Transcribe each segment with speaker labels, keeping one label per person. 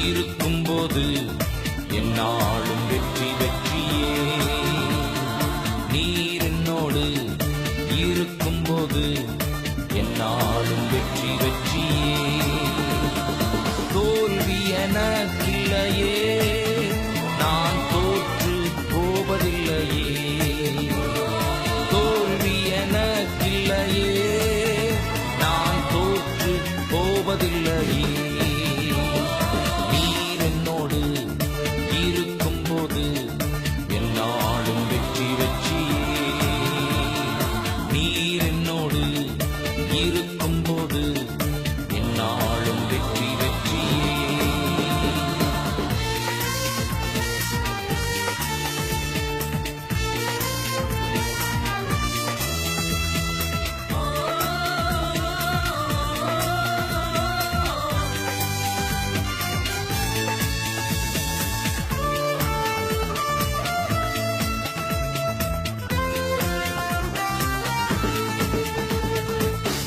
Speaker 1: இருக்கும்போது என்னாலும் வெற்றி வெற்றியே. நீர் என்னோடு இருக்கும்போது என்னாலும் வெற்றி வெற்றியே. தோல்வி எனக்கில்லையே, நான் தோற்று போவதில்லையே. தோல்வி எனக்கில்லையே, நான் தோற்று போவதில்லையே. நீர் என்னோடு இருக்கும்போது என்னாலும் வெற்றி வெற்றியே. நீர் என்னோடு இருக்கும்போது என்னாலும் வெற்றி வெற்றியே.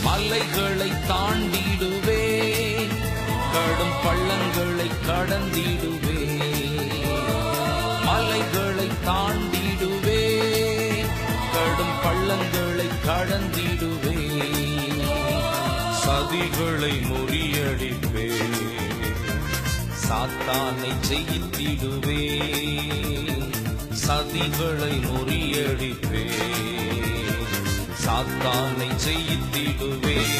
Speaker 1: மலைகளை தாண்டிடுவேன், கடும் பள்ளங்களை கடந்திடுவேன். மலைகளை தாண்டிடுவேன், கடும் பள்ளங்களை கடந்திடுவேன். சதிகளை முறியடிப்பேன், சாத்தானை ஜெயித்திடுவேன். சதிகளை முறியடிப்பேன், சாத்தானை ஜெயித்திடுவேன்.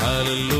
Speaker 1: ஹல்லேலூயா.